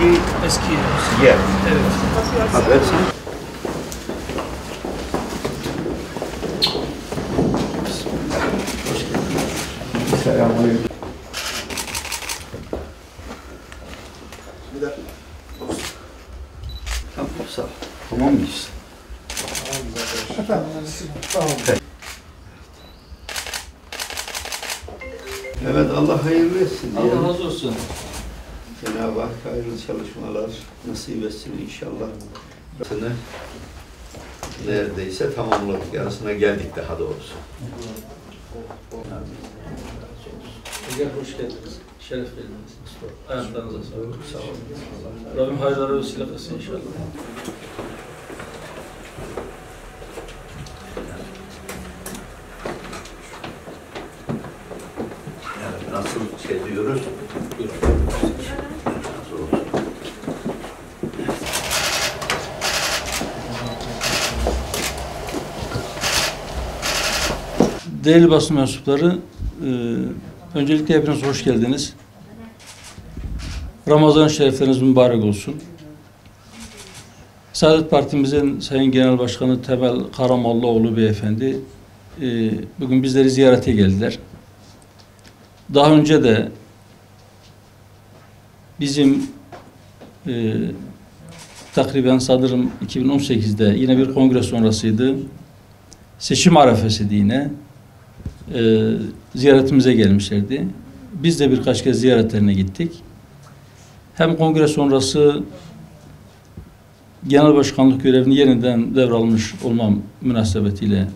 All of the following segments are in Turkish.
Eski yer. Evet. Haber sen? Selamünaleyküm. Tamam mıyız? Evet, Allah hayırlı etsin. Allah razı olsun. Cenab-ı Hak hayırlı çalışmalar nasip etsin inşallah. Neredeyse tamamladık. Yarısına geldik daha doğrusu. Hoş geldiniz. Şeref verdiniz. Ayaklarınıza sağlık. Sağ olun. Rabbim hayırlara vesile kılsın inşallah. Yani nasıl şey diyoruz? Değerli basın mensupları, öncelikle hepiniz hoş geldiniz. Ramazan şerifleriniz mübarek olsun. Saadet Partimizin Sayın Genel Başkanı Temel Karamollaoğlu Beyefendi bugün bizleri ziyarete geldiler. Daha önce de bizim takriben sanırım 2018'de yine bir kongre sonrasıydı. Seçim arefesiydi yine. Ziyaretimize gelmişlerdi. Biz de birkaç kez ziyaretlerine gittik. Hem kongre sonrası genel başkanlık görevini yeniden devralmış olmam münasebetiyle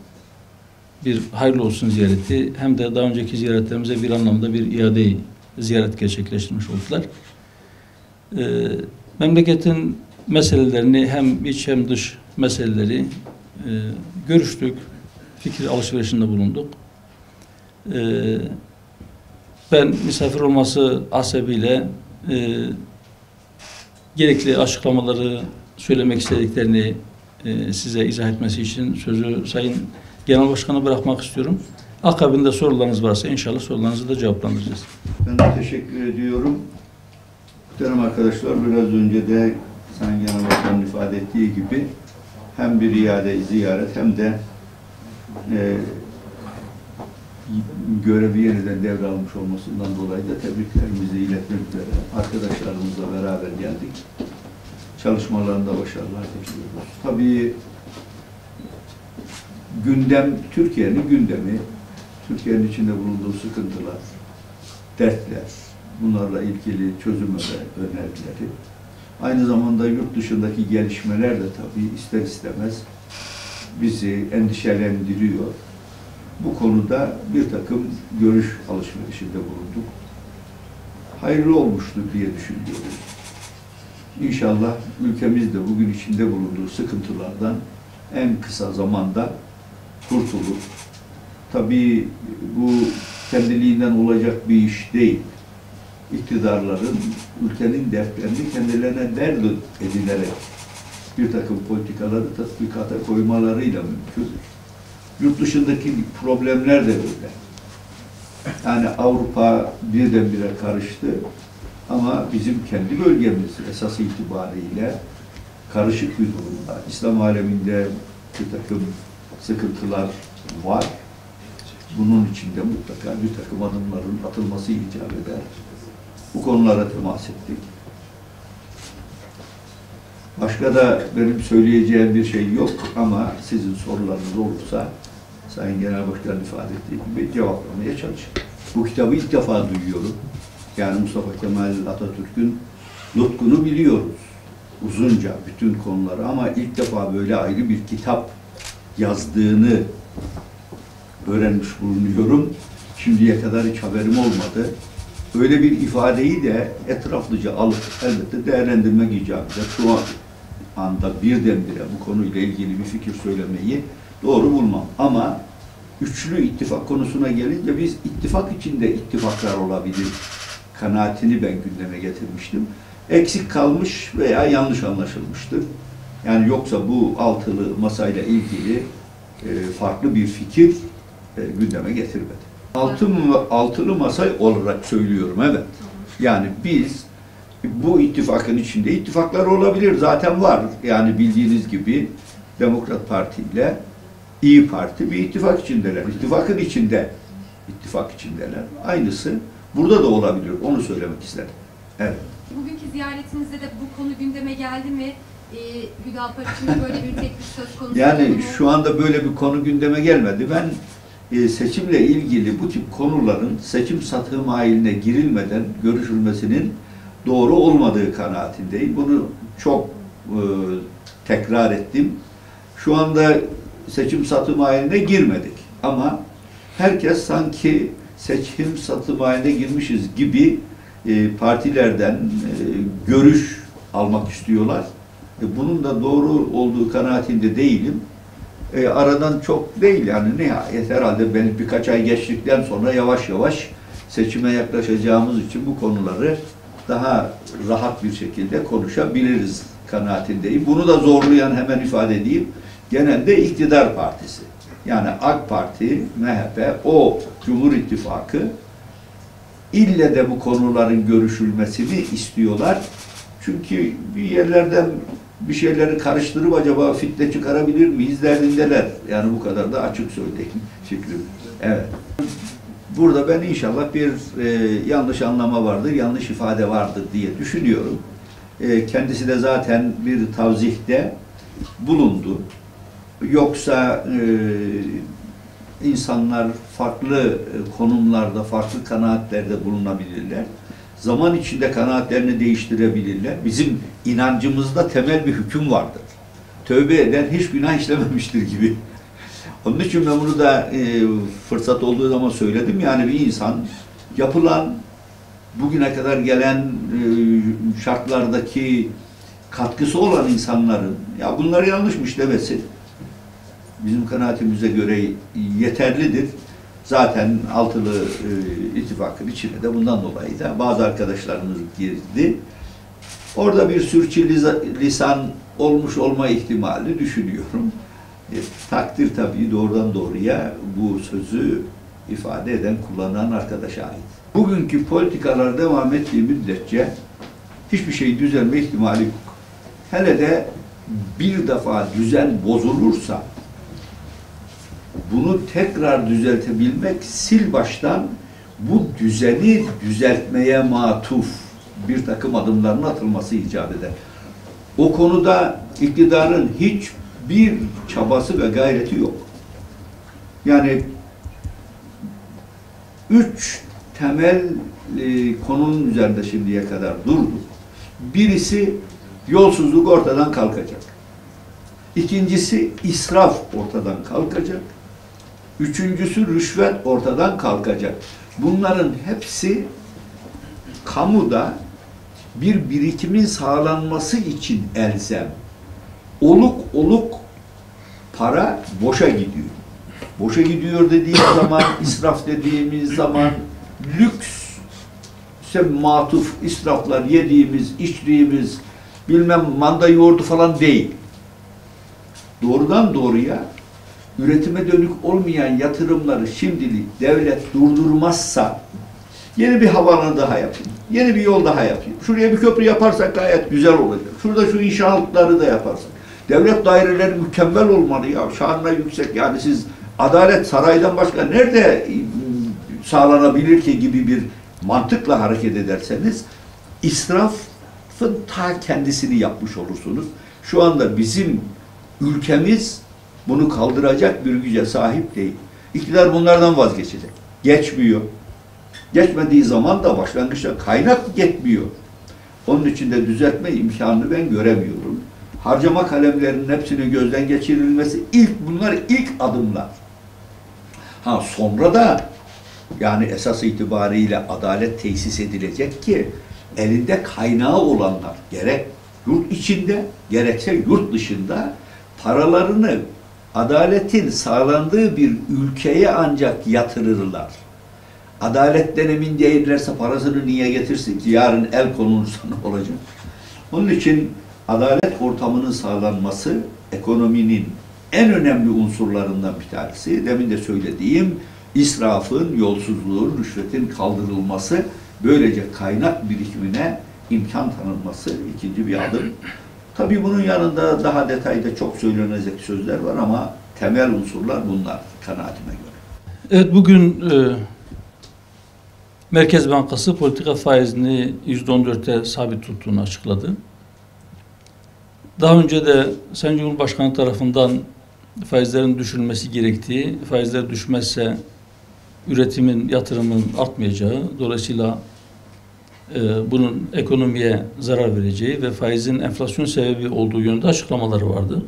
bir hayırlı olsun ziyareti, hem de daha önceki ziyaretlerimize bir anlamda bir iade-i ziyaret gerçekleştirmiş oldular. Memleketin meselelerini, hem iç hem dış meseleleri görüştük, fikir alışverişinde bulunduk. Ben misafir olması hasebiyle gerekli açıklamaları söylemek istediklerini size izah etmesi için sözü Sayın Genel Başkan'a bırakmak istiyorum. Akabinde sorularınız varsa inşallah sorularınızı da cevaplandıracağız. Ben de teşekkür ediyorum. Muhterem arkadaşlar, biraz önce de Sayın Genel Başkan'ın ifade ettiği gibi hem bir iade ziyaret hem de görevi yeniden devralmış olmasından dolayı da tebriklerimizi iletmek üzere arkadaşlarımızla beraber geldik. Çalışmalarında başarılar diliyoruz. Tabii gündem, Türkiye'nin gündemi, Türkiye'nin içinde bulunduğu sıkıntılar, dertler, bunlarla ilgili çözüm önerileri, aynı zamanda yurt dışındaki gelişmeler de tabii ister istemez bizi endişelendiriyor. Bu konuda bir takım görüş alışverişinde bulunduk. Hayırlı olmuştur diye düşünüyoruz. İnşallah ülkemiz de bugün içinde bulunduğu sıkıntılardan en kısa zamanda kurtulur. Tabii bu kendiliğinden olacak bir iş değil. İktidarların ülkenin dertlerini kendilerine dert edinerek bir takım politikaları tatbikata koymalarıyla mümkündür. Yurt dışındaki problemler de öyle. Yani Avrupa birdenbire karıştı ama bizim kendi bölgemiz esas itibariyle karışık bir durumda. İslam aleminde bir takım sıkıntılar var. Bunun içinde mutlaka bir takım adımların atılması icap eder. Bu konulara temas ettik. Başka da benim söyleyeceğim bir şey yok ama sizin sorularınız olursa Sayın Genel Başkan ifade ettiği gibi cevaplamaya çalışın. Bu kitabı ilk defa duyuyorum. Yani Mustafa Kemal Atatürk'ün nutkunu biliyoruz. Uzunca bütün konuları ama ilk defa böyle ayrı bir kitap yazdığını öğrenmiş bulunuyorum. Şimdiye kadar hiç haberim olmadı. Öyle bir ifadeyi de etraflıca alıp elbette değerlendirmek icap eder. Şu anda birdenbire bu konuyla ilgili bir fikir söylemeyi doğru bulmam. Ama üçlü ittifak konusuna gelince biz ittifak içinde ittifaklar olabilir kanaatini ben gündeme getirmiştim. Eksik kalmış veya yanlış anlaşılmıştır. Yani yoksa bu altılı masayla ilgili farklı bir fikir gündeme getirmedi. Altılı masay olarak söylüyorum, evet. Yani biz Bu ittifakın içinde ittifaklar olabilir. Zaten var. Yani bildiğiniz gibi Demokrat Parti ile İyi Parti bir ittifak içindeler. İttifakın içinde, ittifak içindeler. Aynısı burada da olabilir. Onu söylemek istedim. Evet. Bugünkü ziyaretinizde de bu konu gündeme geldi mi? Hüdapar için de böyle bir teklif söz konusu Yani mu? şu anda böyle bir konu gündeme gelmedi. Ben seçimle ilgili bu tip konuların seçim satı mailine girilmeden görüşülmesinin doğru olmadığı kanaatindeyim. Bunu çok tekrar ettim. Şu anda seçim satı mailine girmedik. Ama herkes sanki seçim satı mailine girmişiz gibi partilerden görüş almak istiyorlar. Bunun da doğru olduğu kanaatinde değilim. Aradan çok değil yani nihayet herhalde belki birkaç ay geçtikten sonra yavaş yavaş seçime yaklaşacağımız için bu konuları daha rahat bir şekilde konuşabiliriz kanaatindeyim. Bunu da zorlayan hemen ifade edeyim. Genelde iktidar partisi. Yani AK Parti, MHP, o Cumhur İttifakı ille de bu konuların görüşülmesini istiyorlar. Çünkü bir yerlerden bir şeyleri karıştırıp acaba fitne çıkarabilir miyiz derdindeler. Yani bu kadar da açık söyleyeyim fikrim. Evet. Burada ben inşallah bir yanlış anlama vardır, yanlış ifade vardır diye düşünüyorum. Kendisi de zaten bir tavzihte bulundu. Yoksa insanlar farklı konumlarda, farklı kanaatlerde bulunabilirler. Zaman içinde kanaatlerini değiştirebilirler. Bizim inancımızda temel bir hüküm vardır. Tövbe eden hiç günah işlememiştir gibi. Onun için ben bunu da fırsat olduğu zaman söyledim. Yani bir insan yapılan, bugüne kadar gelen şartlardaki katkısı olan insanların ya bunlar yanlışmış demesi bizim kanaatimize göre yeterlidir. Zaten altılı ittifakın içine de bundan dolayı da bazı arkadaşlarımız girdi. Orada bir sürçülisan olmuş olma ihtimali düşünüyorum. Takdir tabii doğrudan doğruya bu sözü ifade eden, kullanan arkadaşa ait. Bugünkü politikalar devam ettiği müddetçe hiçbir şey düzelme ihtimali yok. Hele de bir defa düzen bozulursa bunu tekrar düzeltebilmek sil baştan bu düzeni düzeltmeye matuf bir takım adımların atılması icap eder. O konuda iktidarın hiçbir çabası ve gayreti yok. Yani 3 temel konunun üzerinde şimdiye kadar durdu. Birisi yolsuzluk ortadan kalkacak. İkincisi israf ortadan kalkacak. Üçüncüsü rüşvet ortadan kalkacak. Bunların hepsi kamuda bir birikimin sağlanması için elzem. Oluk para boşa gidiyor. Boşa gidiyor dediğimiz zaman, israf dediğimiz zaman lüks, matuf israflar yediğimiz, içtiğimiz, bilmem manda yoğurdu falan değil. Doğrudan doğruya üretime dönük olmayan yatırımları şimdilik devlet durdurmazsa yeni bir havaalanı daha yapayım, yeni bir yol daha yapayım. Şuraya bir köprü yaparsak gayet güzel olacak. Şurada şu inşaatları da yaparsak. Devlet daireleri mükemmel olmalı ya, şanına yüksek. Yani siz adalet saraydan başka nerede sağlanabilir ki gibi bir mantıkla hareket ederseniz israfın ta kendisini yapmış olursunuz. Şu anda bizim ülkemiz bunu kaldıracak bir güce sahip değil. İktidar bunlardan vazgeçecek. Geçmiyor. Geçmediği zaman da başlangıçta kaynak yetmiyor. Onun için de düzeltme imkanını ben göremiyorum. Harcama kalemlerinin hepsinin gözden geçirilmesi bunlar ilk adımlar. Sonra da yani esas itibariyle adalet tesis edilecek ki elinde kaynağı olanlar gerek yurt içinde gerekse yurt dışında paralarını adaletin sağlandığı bir ülkeye ancak yatırırlar. Adaletten emin değillerse parasını niye getirsin ki? Yarın el konulursa ne olacak? Onun için adalet ortamının sağlanması ekonominin en önemli unsurlarından bir tanesi. Demin de söylediğim israfın, yolsuzluğun, rüşvetin kaldırılması, böylece kaynak birikimine imkan tanınması ikinci bir adım. Tabii bunun yanında daha detayda çok söylenecek sözler var ama temel unsurlar bunlar kanaatime göre. Evet, bugün Merkez Bankası politika faizini %14'te sabit tuttuğunu açıkladı. Daha önce de Sayın Cumhurbaşkanı tarafından faizlerin düşürülmesi gerektiği, faizler düşmezse üretimin, yatırımın artmayacağı, dolayısıyla bunun ekonomiye zarar vereceği ve faizin enflasyon sebebi olduğu yönünde açıklamaları vardı.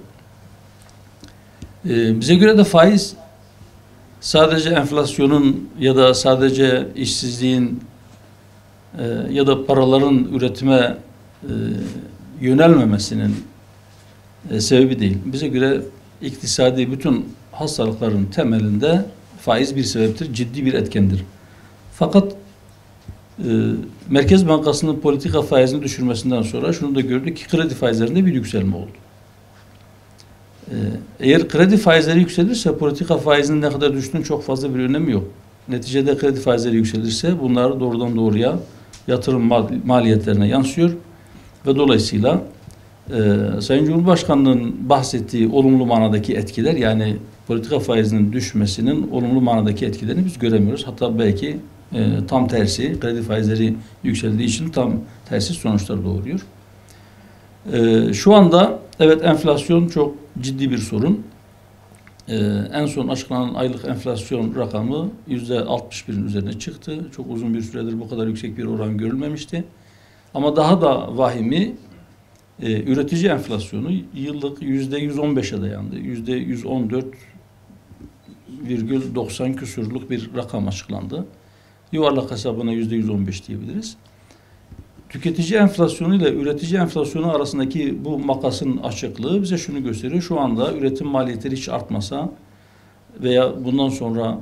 Bize göre de faiz sadece enflasyonun ya da sadece işsizliğin ya da paraların üretime yönelmemesinin sebebi değil. Bize göre iktisadi bütün hastalıkların temelinde faiz bir sebeptir, ciddi bir etkendir. Fakat Merkez Bankası'nın politika faizini düşürmesinden sonra şunu da gördük ki kredi faizlerinde bir yükselme oldu. Eğer kredi faizleri yükselirse politika faizinin ne kadar düştüğünün çok fazla bir önemi yok. Neticede kredi faizleri yükselirse bunlar doğrudan doğruya yatırım maliyetlerine yansıyor ve dolayısıyla Sayın Cumhurbaşkanı'nın bahsettiği olumlu manadaki etkiler, yani politika faizinin düşmesinin olumlu manadaki etkilerini biz göremiyoruz. Hatta belki tam tersi, kredi faizleri yükseldiği için tam tersi sonuçlar doğuruyor. Şu anda evet, enflasyon çok ciddi bir sorun. En son açıklanan aylık enflasyon rakamı %61'in üzerine çıktı. Çok uzun bir süredir bu kadar yüksek bir oran görülmemişti. Ama daha da vahimi üretici enflasyonu yıllık %115'e dayandı. %114,90 küsurluk bir rakam açıklandı. Yuvarlak hesabına %115 diyebiliriz. Tüketici enflasyonu ile üretici enflasyonu arasındaki bu makasın açıklığı bize şunu gösteriyor. Şu anda üretim maliyetleri hiç artmasa veya bundan sonra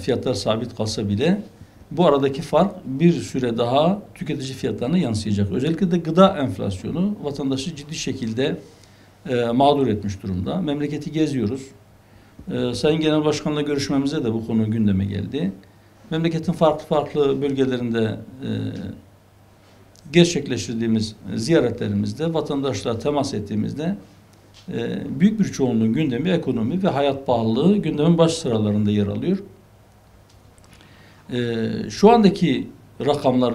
fiyatlar sabit kalsa bile bu aradaki fark bir süre daha tüketici fiyatlarına yansıyacak. Özellikle de gıda enflasyonu vatandaşı ciddi şekilde mağdur etmiş durumda. Memleketi geziyoruz. Sayın Genel Başkan'la görüşmemize de bu konu gündeme geldi. Memleketin farklı bölgelerinde gerçekleştirdiğimiz ziyaretlerimizde, vatandaşlarla temas ettiğimizde büyük bir çoğunluğun gündemi ekonomi ve hayat pahalılığı gündemin baş sıralarında yer alıyor. Şu andaki rakamlar,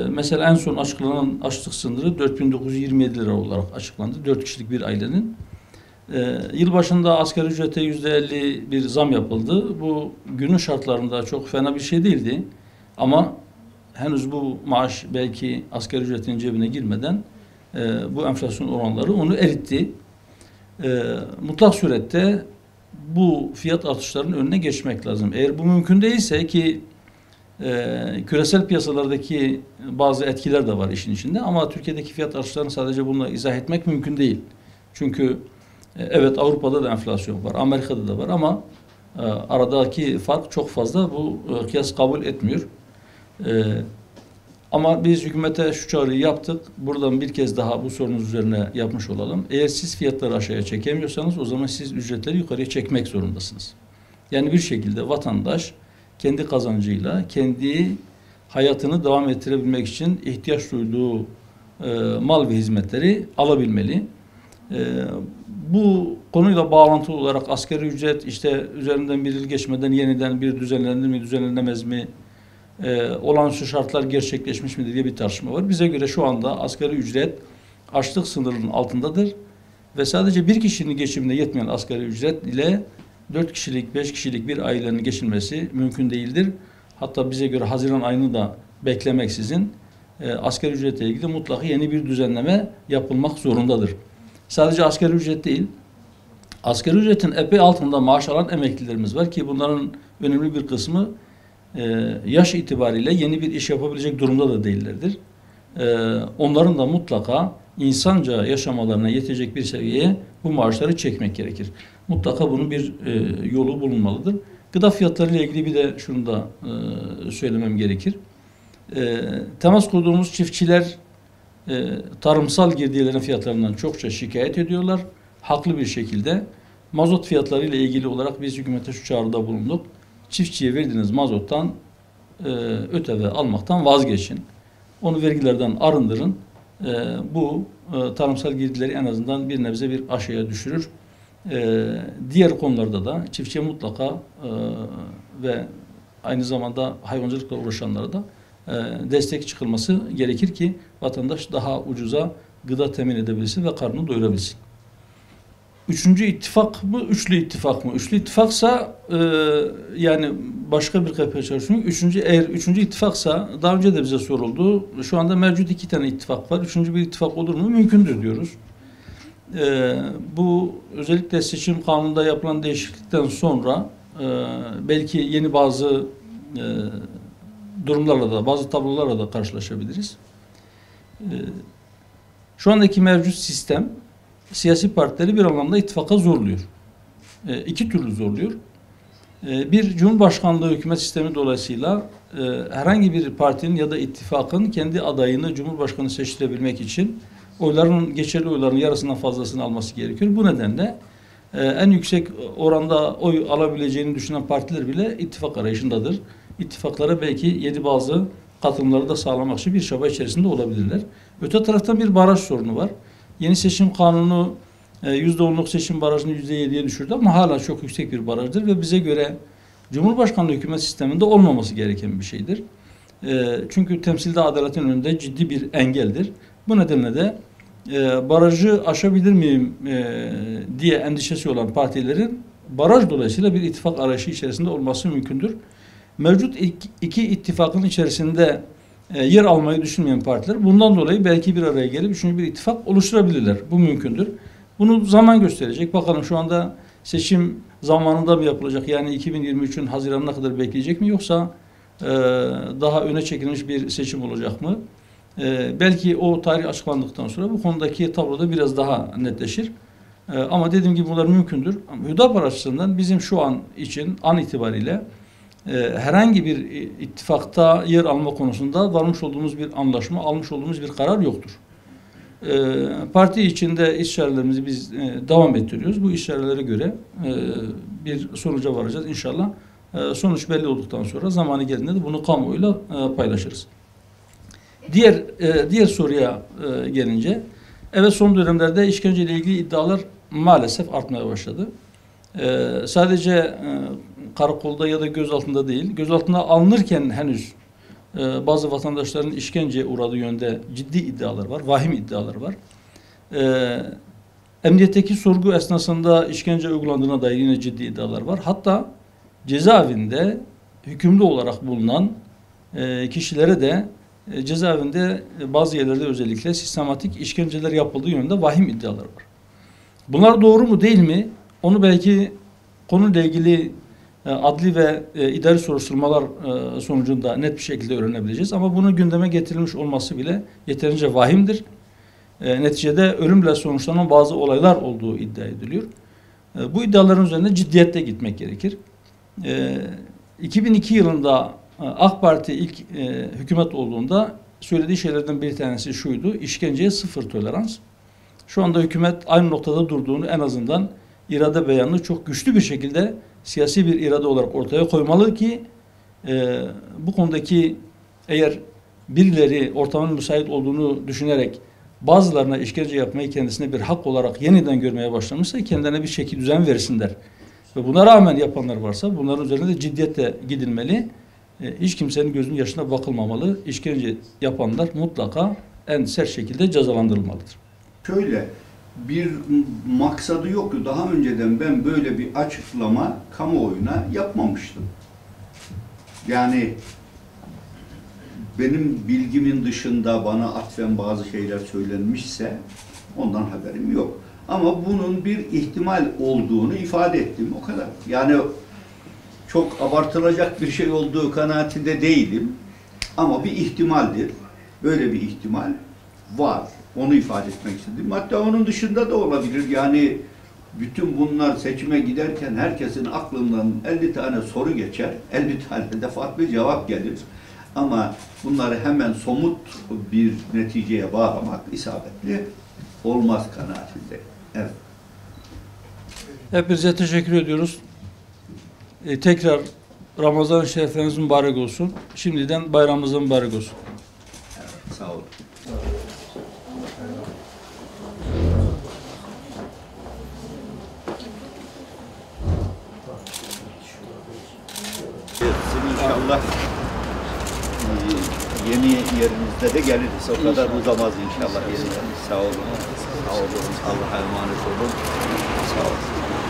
mesela en son açıklanan açlık sınırı 4.927 lira olarak açıklandı. 4 kişilik bir ailenin. Yılbaşında asgari ücrete %50 bir zam yapıldı. Bu günün şartlarında çok fena bir şey değildi. Ama henüz bu maaş belki asgari ücretin cebine girmeden bu enflasyon oranları onu eritti. Mutlak surette bu fiyat artışlarının önüne geçmek lazım. Eğer bu mümkün değilse ki küresel piyasalardaki bazı etkiler de var işin içinde, ama Türkiye'deki fiyat artışlarını sadece bununla izah etmek mümkün değil. Çünkü evet, Avrupa'da da enflasyon var, Amerika'da da var ama aradaki fark çok fazla, bu kıyas kabul etmiyor. Ama biz hükümete şu çağrıyı yaptık. Buradan bir kez daha bu sorunuz üzerine yapmış olalım. Eğer siz fiyatları aşağıya çekemiyorsanız o zaman siz ücretleri yukarıya çekmek zorundasınız. Yani bir şekilde vatandaş kendi kazancıyla kendi hayatını devam ettirebilmek için ihtiyaç duyduğu mal ve hizmetleri alabilmeli. Bu konuyla bağlantılı olarak asgari ücret işte üzerinden bir yıl geçmeden yeniden bir düzenlenir mi, düzenlenemez mi, olağanüstü şartlar gerçekleşmiş midir diye bir tartışma var. Bize göre şu anda asgari ücret açlık sınırının altındadır ve sadece bir kişinin geçimine yetmeyen asgari ücret ile 4 kişilik, 5 kişilik bir ailenin geçinmesi mümkün değildir. Hatta bize göre Haziran ayını da beklemeksizin asgari ücretle ilgili mutlaka yeni bir düzenleme yapılmak zorundadır. Sadece asgari ücret değil, asgari ücretin epey altında maaş alan emeklilerimiz var ki bunların önemli bir kısmı yaş itibariyle yeni bir iş yapabilecek durumda da değillerdir. Onların da mutlaka insanca yaşamalarına yetecek bir seviyeye bu maaşları çekmek gerekir. Mutlaka bunun bir yolu bulunmalıdır. Gıda fiyatları ile ilgili bir de şunu da söylemem gerekir. Temas kurduğumuz çiftçiler tarımsal girdilerin fiyatlarından çokça şikayet ediyorlar. Haklı bir şekilde. Mazot fiyatları ile ilgili olarak biz hükümete şu çağrıda bulunduk. Çiftçiye verdiğiniz mazottan ÖTV almaktan vazgeçin. Onu vergilerden arındırın. Bu tarımsal girdileri en azından bir nebze bir aşağıya düşürür. Diğer konularda da çiftçiye mutlaka ve aynı zamanda hayvancılıkla uğraşanlara da destek çıkılması gerekir ki vatandaş daha ucuza gıda temin edebilsin ve karnını doyurabilsin. Üçüncü ittifak mı, üçlü ittifak mı? Üçlü ittifaksa yani başka bir kapıya çalışıyor. Eğer üçüncü ittifaksa daha önce de bize soruldu. Şu anda mevcut 2 tane ittifak var. Üçüncü bir ittifak olur mu? Mümkündür diyoruz. Bu özellikle seçim kanununda yapılan değişiklikten sonra belki yeni bazı durumlarla da, bazı tablolarla da karşılaşabiliriz. Şu andaki mevcut sistem siyasi partileri bir anlamda ittifaka zorluyor. İki türlü zorluyor. Bir Cumhurbaşkanlığı hükümet sistemi dolayısıyla herhangi bir partinin ya da ittifakın kendi adayını Cumhurbaşkanı seçtirebilmek için geçerli oyların yarısından fazlasını alması gerekiyor. Bu nedenle en yüksek oranda oy alabileceğini düşünen partiler bile ittifak arayışındadır. İttifaklara belki yeni bazı katılımları da sağlamak için bir çaba içerisinde olabilirler. Öte taraftan bir baraj sorunu var. Yeni seçim kanunu %10'luk seçim barajını %7'ye düşürdü ama hala çok yüksek bir barajdır ve bize göre Cumhurbaşkanlığı hükümet sisteminde olmaması gereken bir şeydir. Çünkü temsilde adaletin önünde ciddi bir engeldir. Bu nedenle de barajı aşabilir miyim diye endişesi olan partilerin baraj dolayısıyla bir ittifak arayışı içerisinde olması mümkündür. Mevcut iki ittifakın içerisinde yer almayı düşünmeyen partiler bundan dolayı belki bir araya gelip üçüncü bir ittifak oluşturabilirler. Bu mümkündür. Bunu zaman gösterecek. Bakalım şu anda seçim zamanında mı yapılacak? Yani 2023'ün Haziran'ına kadar bekleyecek mi? Yoksa daha öne çekilmiş bir seçim olacak mı? Belki o tarih açıklandıktan sonra bu konudaki tabloda biraz daha netleşir. Ama dediğim gibi bunlar mümkündür. Hüdapar açısından bizim şu an için an itibariyle herhangi bir ittifakta yer alma konusunda varmış olduğumuz bir anlaşma, almış olduğumuz bir karar yoktur. Parti içinde istişarelerimizi biz devam ettiriyoruz. Bu istişarelere göre bir sonuca varacağız inşallah. Sonuç belli olduktan sonra zamanı geldiğinde de bunu kamuoyuyla paylaşırız. Diğer soruya gelince, evet son dönemlerde işkenceyle ilgili iddialar maalesef artmaya başladı. Sadece karakolda ya da gözaltında değil, gözaltına alınırken henüz bazı vatandaşların işkenceye uğradığı yönde ciddi iddialar var, vahim iddialar var. Emniyetteki sorgu esnasında işkence uygulandığına dair yine ciddi iddialar var. Hatta cezaevinde hükümlü olarak bulunan kişilere de cezaevinde bazı yerlerde özellikle sistematik işkenceler yapıldığı yönünde vahim iddialar var. Bunlar doğru mu değil mi? Onu belki konuyla ilgili adli ve idari soruşturmalar sonucunda net bir şekilde öğrenebileceğiz. Ama bunun gündeme getirilmiş olması bile yeterince vahimdir. Neticede ölümle sonuçlanan bazı olaylar olduğu iddia ediliyor. Bu iddiaların üzerinde ciddiyetle gitmek gerekir. 2002 yılında AK Parti ilk hükümet olduğunda söylediği şeylerden bir tanesi şuydu: işkenceye sıfır tolerans. Şu anda hükümet aynı noktada durduğunu, en azından irade beyanını çok güçlü bir şekilde siyasi bir irade olarak ortaya koymalı ki bu konudaki eğer birileri ortamın müsait olduğunu düşünerek bazılarına işkence yapmayı kendisine bir hak olarak yeniden görmeye başlamışsa kendine bir şekil düzen versinler. Ve buna rağmen yapanlar varsa bunların üzerine de ciddiyetle gidilmeli. Hiç kimsenin gözünün yaşına bakılmamalı. İşkence yapanlar mutlaka en sert şekilde cezalandırılmalıdır. Şöyle bir maksadı yoktu. Daha önceden ben böyle bir açıklama kamuoyuna yapmamıştım. Yani benim bilgimin dışında bana atfen bazı şeyler söylenmişse ondan haberim yok. Ama bunun bir ihtimal olduğunu ifade ettim, o kadar. Yani çok abartılacak bir şey olduğu kanaatinde değilim. Ama bir ihtimaldir. Böyle bir ihtimal var. Onu ifade etmek istedim. Hatta onun dışında da olabilir. Yani bütün bunlar seçime giderken herkesin aklından 50 tane soru geçer. 50 tane de farklı cevap gelir. Ama bunları hemen somut bir neticeye bağlamak isabetli olmaz kanaatinde. Evet. Hepinize teşekkür ediyoruz. Tekrar Ramazan-ı Şerifleriniz mübarek olsun. Şimdiden bayramınız mübarek olsun. Sağ olun. Sizin inşallah yeni yerinizde de geliriz. O kadar uzamaz inşallah. Sağ olun. Sağ olun. Allah'a emanet olun. Sağ olun.